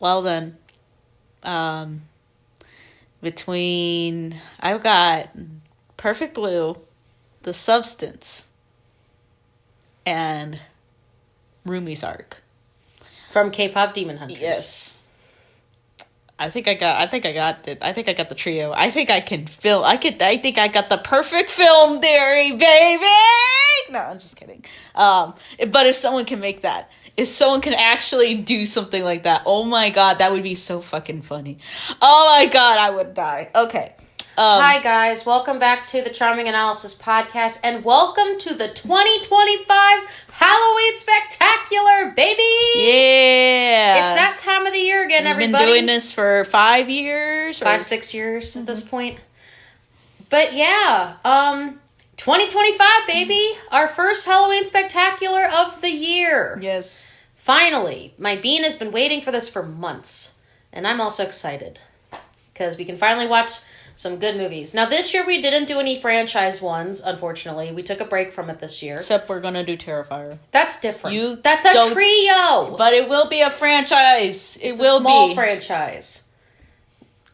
Well then, I've got Perfect Blue, The Substance, and Rumi's Arc. From K-pop Demon Hunters. Yes. I think I got it. I think I got the trio. I think I can film. I think I got the perfect film theory, baby. No, I'm just kidding. But if someone can make that, if someone can actually do something like that, oh my god, that would be so fucking funny. Oh my god, I would die. Okay. Hi guys, welcome back to the Charming Analysis Podcast, and welcome to the 2025 Halloween Spectacular, baby! Yeah! It's that time of the year again, everybody. We've been doing this for 5 years? 6 years at this point. But yeah, 2025, baby! Our first Halloween Spectacular of the year. Yes. Finally, my bean has been waiting for this for months, and I'm also excited, because we can finally watch some good movies. Now, this year we didn't do any franchise ones, unfortunately. We took a break from it this year. Except we're gonna do Terrifier. That's different. That's a trio! But it will be a franchise. It's a small franchise.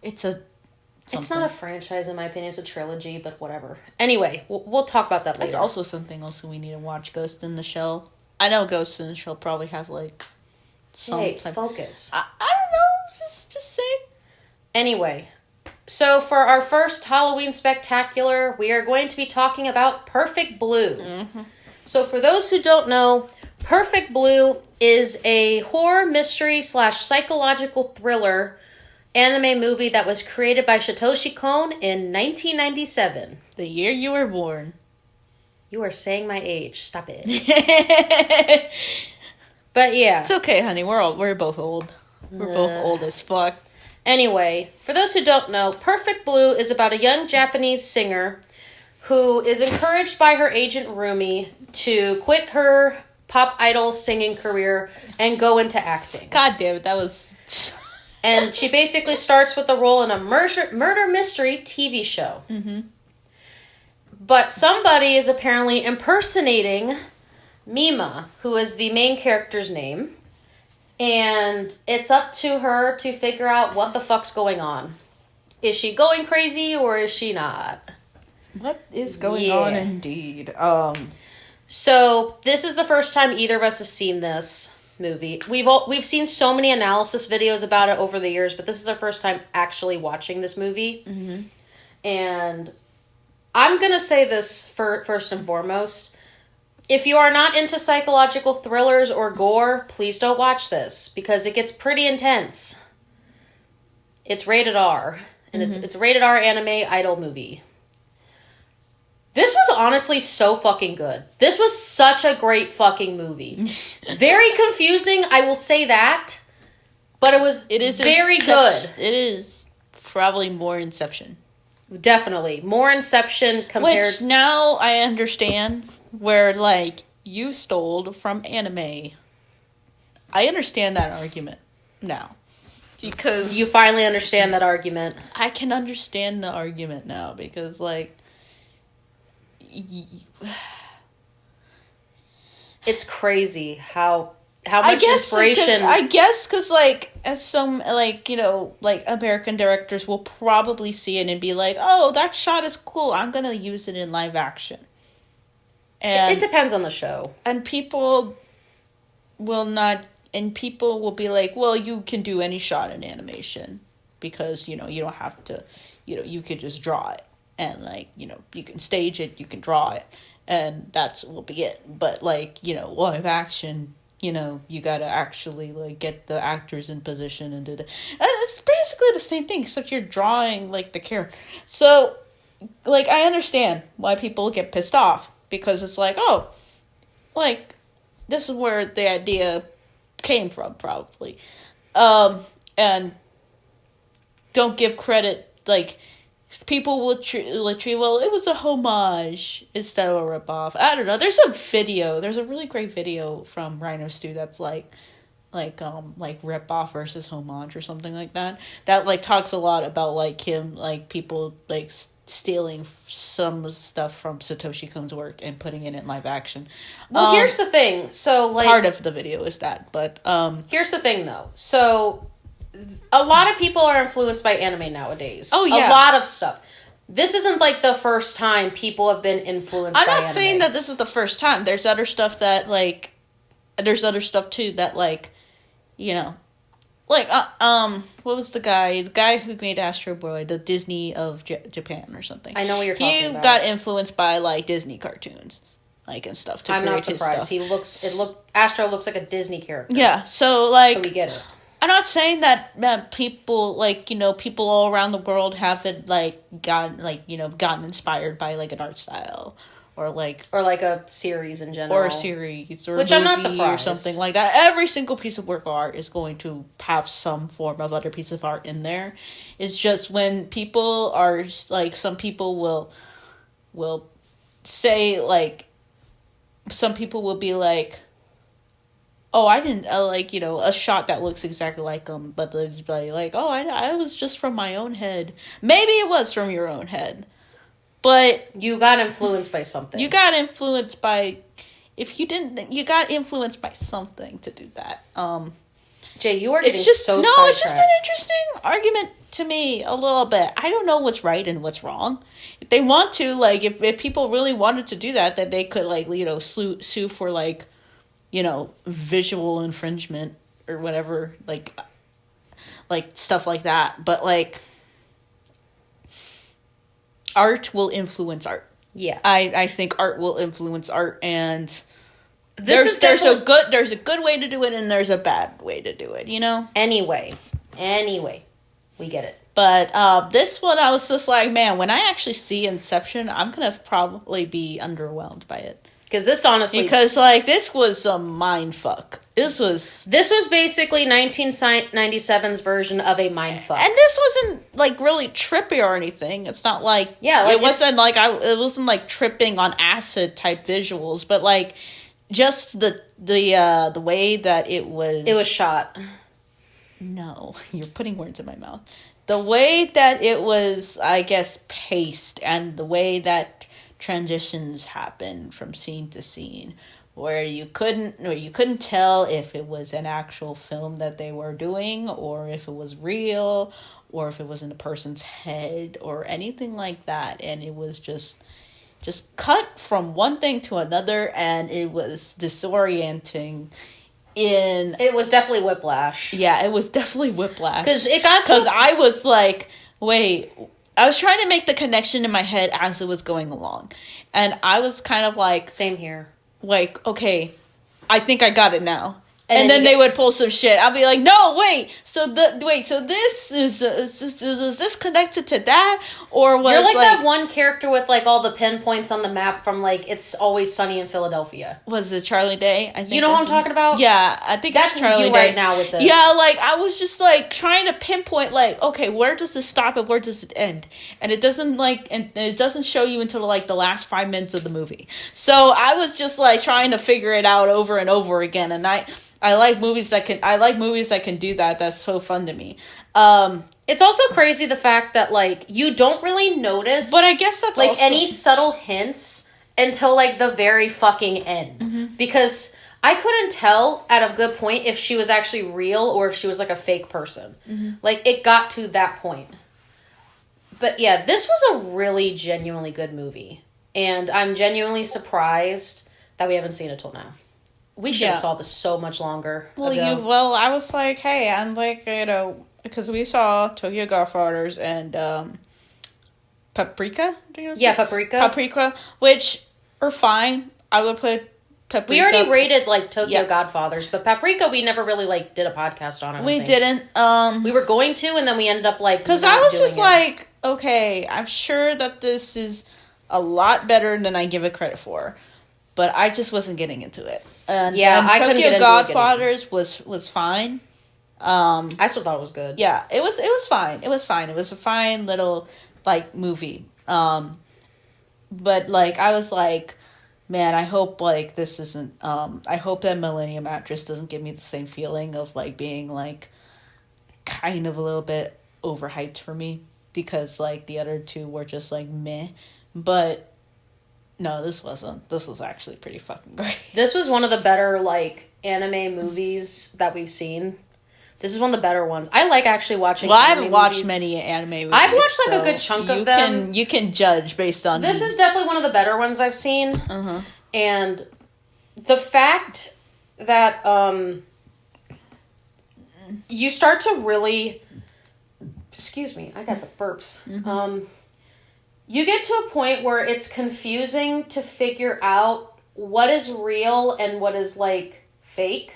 It's a... something. It's not a franchise, in my opinion. It's a trilogy, but whatever. Anyway, we'll talk about that later. That's also something else we need to watch, Ghost in the Shell. I know Ghost in the Shell probably has, like, some type... focus. I don't know. Just saying. Anyway... So, for our first Halloween Spectacular, we are going to be talking about Perfect Blue. Mm-hmm. So, for those who don't know, Perfect Blue is a horror mystery / psychological thriller anime movie that was created by Satoshi Kon in 1997. The year you were born. You are saying my age. Stop it. But yeah. It's okay, honey. We're both old. We're both old as fuck. Anyway, for those who don't know, Perfect Blue is about a young Japanese singer who is encouraged by her agent Rumi to quit her pop idol singing career and go into acting. God damn it, that was... And she basically starts with a role in a murder mystery TV show. Mm-hmm. But somebody is apparently impersonating Mima, who is the main character's name. And it's up to her to figure out what the fuck's going on. Is she going crazy or is she not? What is going on indeed? So this is the first time either of us have seen this movie. We've seen so many analysis videos about it over the years, but this is our first time actually watching this movie. Mm-hmm. And I'm gonna say this first and foremost. If you are not into psychological thrillers or gore, please don't watch this, because it gets pretty intense. It's rated R, and it's a rated R anime idol movie. This was honestly so fucking good. This was such a great fucking movie. Very confusing, I will say that, but it is very good. It is probably more Inception. Definitely. More Inception compared... Which now I understand, where, like, you stole from anime. I understand that argument now. Because... You finally understand that argument. I can understand the argument now, because, like... It's crazy how much inspiration... I guess, because, like, as some, like, you know, like, American directors will probably see it and be like, oh, that shot is cool, I'm gonna use it in live action. And it depends on the show. And people will not... And people will be like, well, you can do any shot in animation. Because, you know, you don't have to... You know, you could just draw it. And, like, you know, you can stage it, you can draw it. And will be it. But, like, you know, live action... You know, you gotta actually, like, get the actors in position and do that. It's basically the same thing, except you're drawing, like, the character. So, like, I understand why people get pissed off. Because it's like, oh, like, this is where the idea came from, probably. And don't give credit, like... People will treat, well, it was a homage instead of a ripoff. I don't know. There's a really great video from Rhino Stew that's like ripoff versus homage or something like that. That, like, talks a lot about, like, him, like, people, like, stealing some stuff from Satoshi Kon's work and putting it in live action. Well, here's the thing. So, like... Part of the video is that, but... Here's the thing, though. So... a lot of people are influenced by anime nowadays. Oh, yeah. A lot of stuff. This isn't like the first time people have been influenced by anime. I'm not saying that this is the first time. There's other stuff that, like, there's other stuff too that, like, you know, like, what was the guy who made Astro Boy, the Disney of Japan or something. I know what you're talking about. He got influenced by, like, Disney cartoons, like, and stuff to I'm create not surprised. his stuff. Astro looks like a Disney character. Yeah, so, like, so we get it. I'm not saying that people, like, you know, people all around the world haven't, like, gotten inspired by, like, an art style. Or like a series in general. Or a series. Or which a movie, I'm not surprised. Or something like that. Every single piece of work of art is going to have some form of other piece of art in there. It's just when people are, like, some people will say, like, some people will be like, oh, I didn't, like, you know, a shot that looks exactly like them, but it's like, oh, I was just from my own head. Maybe it was from your own head, but... You got influenced by something. You got influenced by... If you didn't, you got influenced by something to do that. Jay, you are getting so No, sidetracked. it's just an interesting argument to me, a little bit. I don't know what's right and what's wrong. If they want to, like, if people really wanted to do that, then they could, like, you know, sue for, like, you know, visual infringement or whatever, like stuff like that. But, like, art will influence art. Yeah. I think art will influence art, and there's a good way to do it, and there's a bad way to do it, you know? Anyway, we get it. But this one, I was just like, man, when I actually see Inception, I'm going to probably be underwhelmed by it. Because this honestly... Because, like, this was a mindfuck. This was basically 1997's version of a mindfuck. And this wasn't, like, really trippy or anything. It's not like... Yeah, like, it wasn't like tripping on acid type visuals, but, like, just the way that it was... It was shot. No, you're putting words in my mouth. The way that it was, I guess, paced, and the way that transitions happen from scene to scene, where you couldn't tell if it was an actual film that they were doing, or if it was real, or if it was in a person's head, or anything like that. And it was just cut from one thing to another, and it was disorienting. It was definitely whiplash. Yeah, it was definitely whiplash. Because I was like, wait, I was trying to make the connection in my head as it was going along. And I was kind of like... Same here. Like, okay, I think I got it now. And then they would pull some shit. I'll be like, no, wait. So this is this connected to that, or was you're like that one character with like all the pinpoints on the map from like It's Always Sunny in Philadelphia? Was it Charlie Day? I think you know what I'm talking about. Yeah, I think that's it's Charlie you Day right now with this. Yeah, like I was just like trying to pinpoint, like, okay, where does this stop and where does it end? And it doesn't show you until like the last 5 minutes of the movie. So I was just like trying to figure it out over and over again, and I like movies that can do that. That's so fun to me. It's also crazy the fact that like you don't really notice, but I guess that's like also... any subtle hints until like the very fucking end. Mm-hmm. Because I couldn't tell at a good point if she was actually real or if she was like a fake person. Mm-hmm. Like it got to that point. But yeah, this was a really genuinely good movie, and I'm genuinely surprised that we haven't seen it till now. We should have saw this so much longer ago. I was like, hey, I'm like, you know, because we saw Tokyo Godfathers and Paprika. Yeah, Paprika. Paprika, which are fine. I would put Paprika. We already rated like Tokyo Godfathers, but Paprika we never really like did a podcast on. We didn't. We were going to, and then we ended up like because I was just like, okay, I'm sure that this is a lot better than I give it credit for. But I just wasn't getting into it. And I couldn't get into Godfathers was fine. I still thought it was good. Yeah, it was fine. It was fine. It was a fine little like movie. But like I was like, man, I hope like this isn't. I hope that Millennium Actress doesn't give me the same feeling of like being like kind of a little bit overhyped for me, because like the other two were just like meh. But no, this wasn't. This was actually pretty fucking great. This was one of the better, like, anime movies that we've seen. This is one of the better ones. I like actually watching. Well, I haven't watched movies. Many anime movies. I've watched like a good chunk of them. You can judge based on This is definitely one of the better ones I've seen. Uh-huh. And the fact that you start to really, excuse me, I got the burps. Mm-hmm. You get to a point where it's confusing to figure out what is real and what is like fake.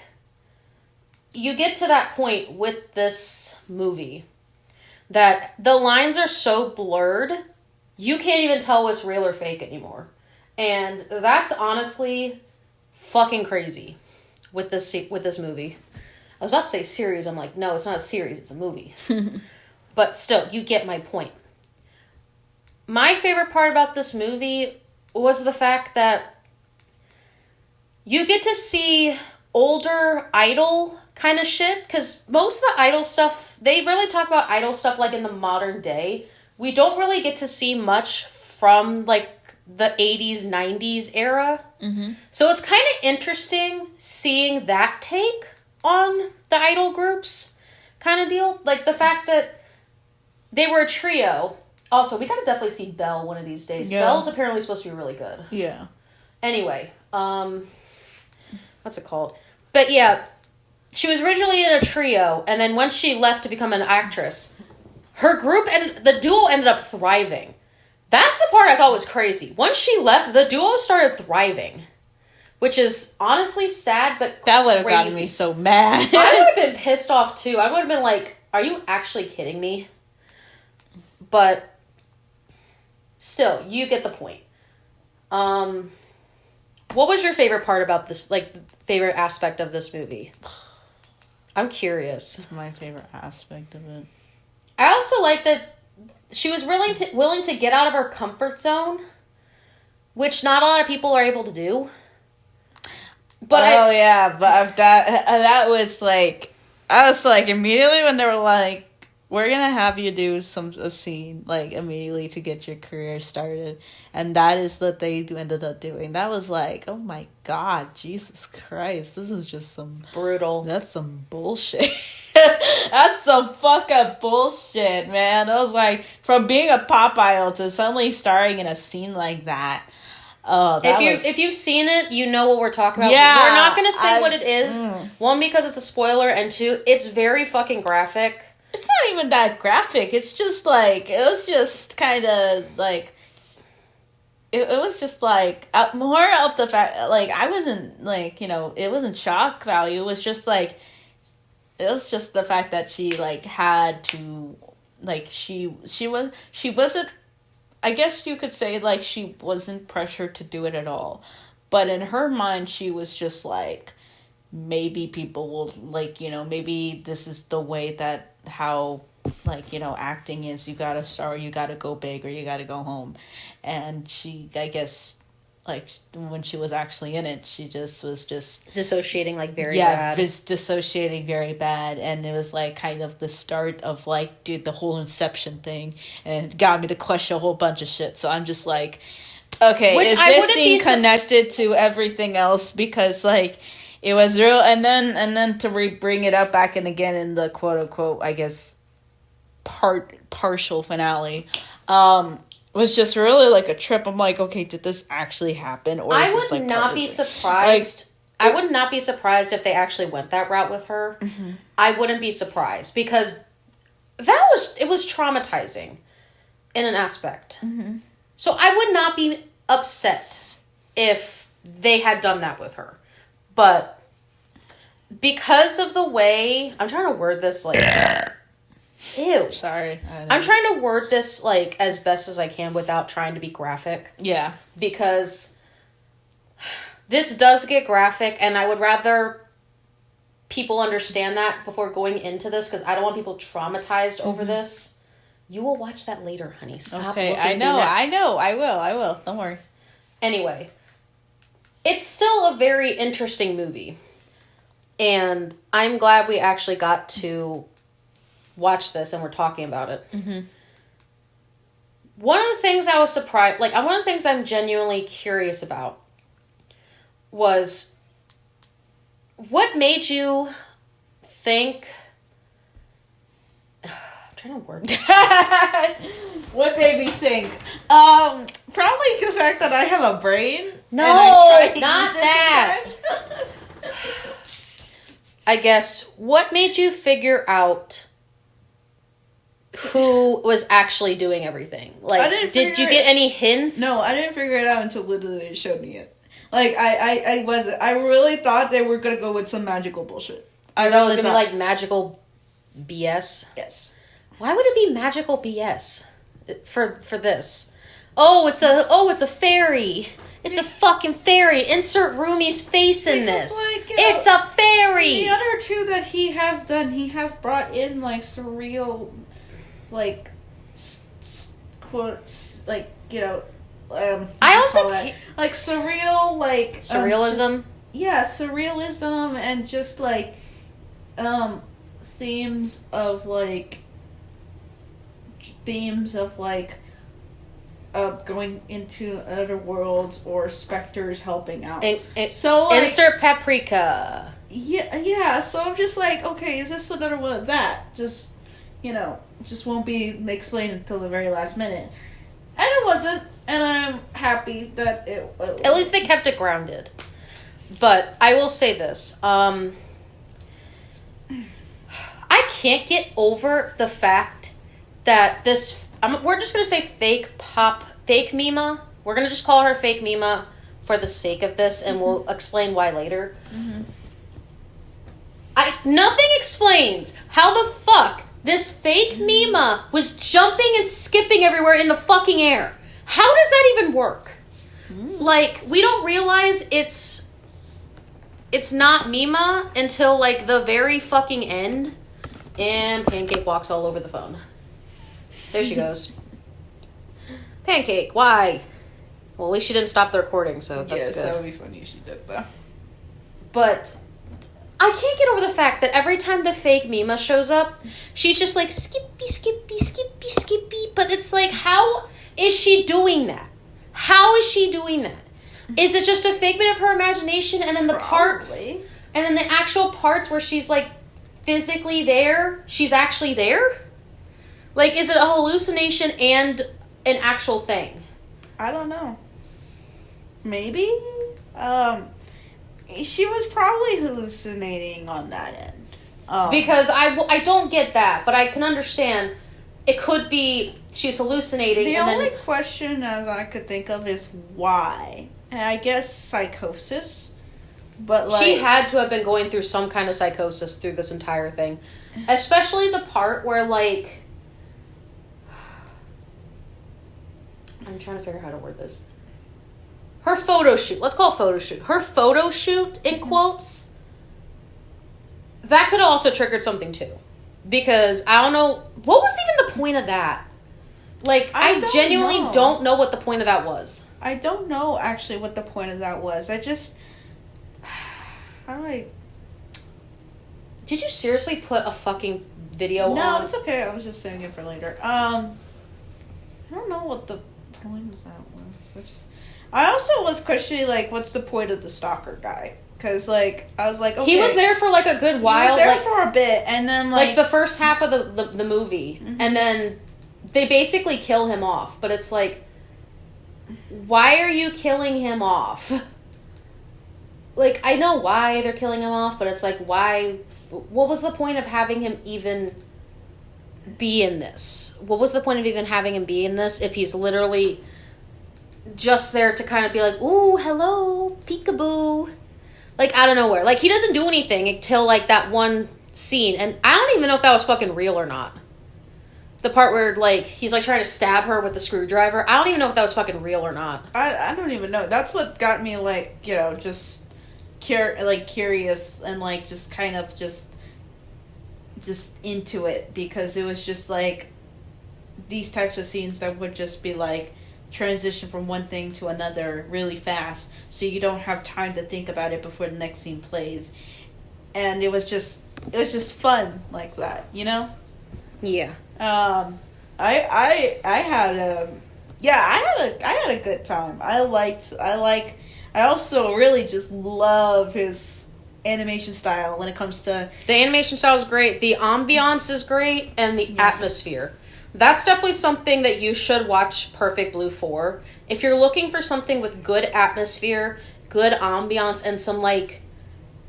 You get to that point with this movie that the lines are so blurred, you can't even tell what's real or fake anymore. And that's honestly fucking crazy with this movie. I was about to say series. I'm like, no, it's not a series. It's a movie. But still, you get my point. My favorite part about this movie was the fact that you get to see older Idol kind of shit. Because most of the Idol stuff, they really talk about Idol stuff like in the modern day. We don't really get to see much from like the 80s, 90s era. Mm-hmm. So it's kind of interesting seeing that take on the idol groups kind of deal. Like the fact that they were a trio. Also, we gotta definitely see Belle one of these days. Yeah. Belle's apparently supposed to be really good. Yeah. Anyway, what's it called? But yeah, she was originally in a trio, and then once she left to become an actress, her group and the duo ended up thriving. That's the part I thought was crazy. Once she left, the duo started thriving. Which is honestly sad, but that would have gotten me so mad. I would have been pissed off too. I would have been like, are you actually kidding me? But still, you get the point. What was your favorite part about this, like, favorite aspect of this movie? I'm curious. My favorite aspect of it. I also like that she was willing to get out of her comfort zone, which not a lot of people are able to do. But that was like, I was like, immediately when they were like, we're gonna have you do a scene like immediately to get your career started, and that is what they ended up doing. That was like, oh my god, Jesus Christ, this is just some brutal. That's some bullshit. That's some fucking bullshit, man. I was like, from being a pop idol to suddenly starring in a scene like that. Oh, if you've seen it, you know what we're talking about. Yeah, we're not going to say what it is. One, because it's a spoiler, and two, it's very fucking graphic. It's not even that graphic. It's just like, it was just kind of like, it was just like more of the fact, like, I wasn't like, you know, it wasn't shock value. It was just like, it was just the fact that she like had to, like, she wasn't, I guess you could say, like, she wasn't pressured to do it at all. But in her mind, she was just like, maybe people will, like, you know, maybe this is the way that how, like, you know, acting is. You gotta start, you gotta go big, or you gotta go home. And she, I guess, like, when she was actually in it, she just was just dissociating, like, very bad. Yeah, dissociating very bad. And it was like kind of the start of, like, dude, the whole Inception thing, and it got me to question a whole bunch of shit. So I'm just like, okay, is this scene connected to everything else? Because, like, it was real, and then to bring it up back and again in the quote unquote, I guess, partial finale, was just really like a trip. I'm like, okay, did this actually happen, or I is this, would like, not be surprised. Like, I would not be surprised if they actually went that route with her. Mm-hmm. I wouldn't be surprised, because it was traumatizing in an aspect. Mm-hmm. So I would not be upset if they had done that with her. But because of the way, I'm trying to word this like, ew. Sorry. I'm trying to word this like as best as I can without trying to be graphic. Yeah. Because this does get graphic, and I would rather people understand that before going into this, because I don't want people traumatized over this. You will watch that later, honey. Stop. Okay, I know. I will. Don't worry. Anyway, it's still a very interesting movie. And I'm glad we actually got to watch this and we're talking about it. Mm-hmm. One of the things I was surprised, like, one of the things I'm genuinely curious about was what made you think trying to word this. What made me think? Probably the fact that I have a brain. No, and I try to not use it that. sometimes. I guess, what made you figure out who was actually doing everything? Like, did you get any hints? No, I didn't figure it out until literally they showed me it. Like, I really thought they were gonna go with some magical bullshit. I thought it was gonna be like magical BS? Yes. Why would it be magical BS for this? Oh, it's a fairy. It's a fucking fairy. Insert Rumi's face in this. Like, it's a fairy. The other two that he has done, he has brought in like surreal, like quotes, like I also like surreal, like surrealism. Surrealism and just like themes of going into other worlds or specters helping out. So like, insert paprika. Yeah. So I'm just like, okay, is this another one of that? Just won't be explained until the very last minute. And it wasn't, and I'm happy that it at least they kept it grounded. But I will say this. I can't get over the fact that this... we're just going to say fake Mima. We're going to just call her fake Mima for the sake of this, and we'll explain why later. Mm-hmm. Nothing explains how the fuck this fake Mima was jumping and skipping everywhere in the fucking air. How does that even work? Like, we don't realize it's not Mima until, like, the very fucking end. And Pancake walks all over the phone. There she goes. Pancake, why? Well, at least she didn't stop the recording, so that's good. That would be funny if she did, though. But I can't get over the fact that every time the fake Mima shows up, she's just like, skippy, skippy, skippy, skippy. But it's like, how is she doing that? How is she doing that? Is it just a figment of her imagination, and then the parts, and then the actual parts where she's like physically there, she's actually there? Like, is it a hallucination and an actual thing? I don't know. Maybe? She was probably hallucinating on that end. Because I don't get that, but I can understand. It could be she's hallucinating. The only question as I could think of is why. And I guess psychosis. But like, she had to have been going through some kind of psychosis through this entire thing. Especially the part where, like... I'm trying to figure out how to word this. Her photo shoot. Let's call it photo shoot. Her photo shoot, in quotes, that could have also triggered something too. Because I don't know... What was even the point of that? Like, I genuinely don't know what the point of that was. I don't know, actually, what the point of that was. I just... How do I... Did you seriously put a fucking video on? No, it's okay. I was just saving it for later. I don't know what the point of that was. I also was questioning, like, what's the point of the stalker guy? Because, like, I was like, okay. He was there for, like, a good while. He was there for a bit, and then, like... the first half of the movie. Mm-hmm. And then they basically kill him off. But it's like, why are you killing him off? Like, I know why they're killing him off, but it's like, why... What was the point of having him even be in this? What was the point of even having him be in this if he's literally just there to kind of be like, ooh, hello, peekaboo. Like, out of nowhere. Like, he doesn't do anything until, like, that one scene. And I don't even know if that was fucking real or not. The part where, like, he's, like, trying to stab her with the screwdriver. I don't even know if that was fucking real or not. I don't even know. That's what got me, like, you know, just... curious and like just kind of just into it, because it was just like these types of scenes that would just be like transition from one thing to another really fast, so you don't have time to think about it before the next scene plays, and it was just fun like that, you know? Yeah. I had a good time. I also really just love his animation style when it comes to... The animation style is great. The ambiance is great. And the atmosphere. That's definitely something that you should watch Perfect Blue for. If you're looking for something with good atmosphere, good ambiance, and some, like,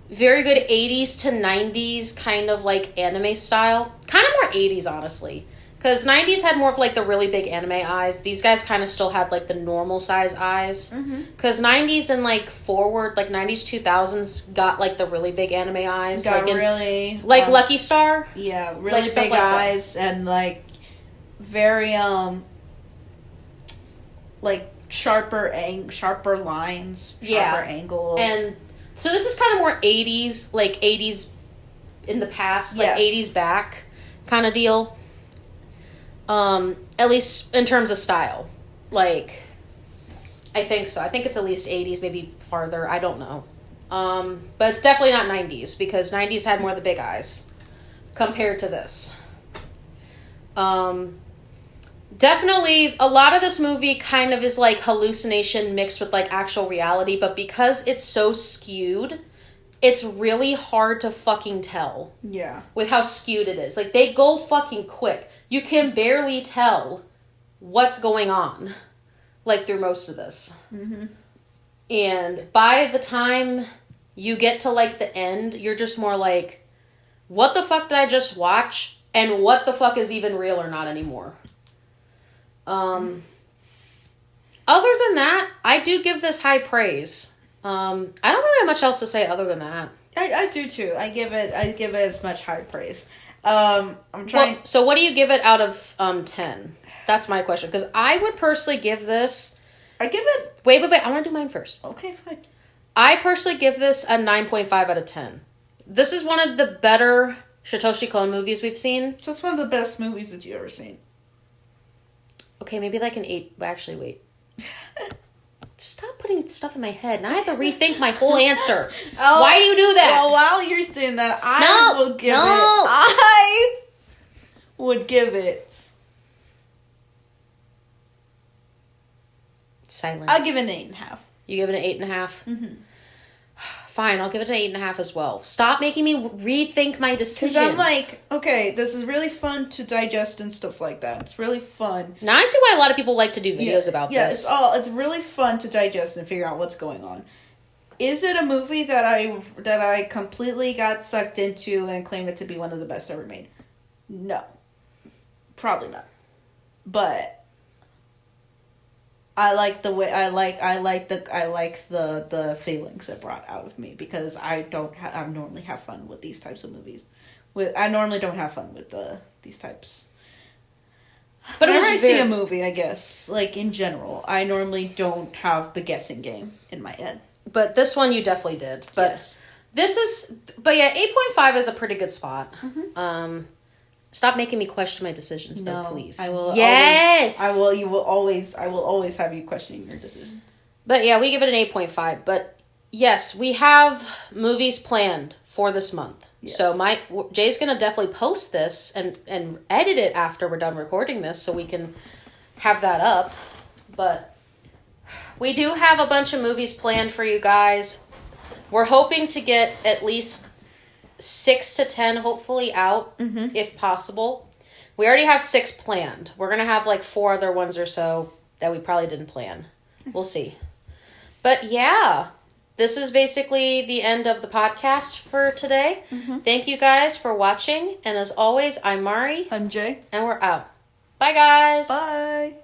very good 80s to 90s kind of, like, anime style. Kind of more 80s, honestly. Because 90s had more of, like, the really big anime eyes. These guys kind of still had, like, the normal size eyes. Because 90s and, like, forward, like, 90s, 2000s got, like, the really big anime eyes. Got like, really... like, Lucky Star. Yeah, really like, big like eyes and, like, very, like, sharper lines, sharper angles. And so this is kind of more 80s, like 80s in the past, like 80s back kind of deal. At least in terms of style. Like, I think so. I think it's at least 80s, maybe farther. I don't know. But it's definitely not 90s because 90s had more of the big eyes compared to this. Definitely, a lot of this movie kind of is like hallucination mixed with like actual reality, but because it's so skewed, it's really hard to fucking tell. Yeah. With how skewed it is. Like, they go fucking quick. You can barely tell what's going on, like, through most of this. And by the time you get to, like, the end, you're just more like, what the fuck did I just watch? And what the fuck is even real or not anymore? Other than that, I do give this high praise. I don't really have much else to say other than that. I do too. I give it as much high praise. I'm trying. Well, so what do you give it out of 10? That's my question. Because I would personally give this... I give it... Wait. I want to do mine first. Okay, fine. I personally give this a 9.5 out of 10. This is one of the better Satoshi Kon movies we've seen. So it's one of the best movies that you've ever seen. Okay, maybe like an 8. Actually, wait. Stop putting stuff in my head. Now I have to rethink my whole answer. Why do you do that? Well, while you're saying that, I would give it... Silence. I'll give it an 8.5. You give it an 8.5? Fine, I'll give it an 8.5 as well. Stop making me rethink my decisions. Because I'm like, okay, this is really fun to digest and stuff like that. It's really fun. Now I see why a lot of people like to do videos about this. Yeah, it's really fun to digest and figure out what's going on. Is it a movie that I completely got sucked into and claim it to be one of the best ever made? No. Probably not. But I like the way I like the feelings it brought out of me because I normally have fun with these types of movies. I normally don't have fun with these types. But whenever I see a movie, I guess, like in general, I normally don't have the guessing game in my head. But this one you definitely did. But yes. But yeah, 8.5 is a pretty good spot. Stop making me question my decisions, though, please. I will. Yes, I will. You will always. I will always have you questioning your decisions. But yeah, we give it an 8.5. But yes, we have movies planned for this month. Yes. So Jay's gonna definitely post this and edit it after we're done recording this, so we can have that up. But we do have a bunch of movies planned for you guys. We're hoping to get at least 6 to 10 hopefully out, if possible. We already have 6 planned. We're going to have like 4 other ones or so that we probably didn't plan. We'll see. But yeah, this is basically the end of the podcast for today. Thank you guys for watching. And as always, I'm Mari. I'm Jay. And we're out. Bye, guys. Bye.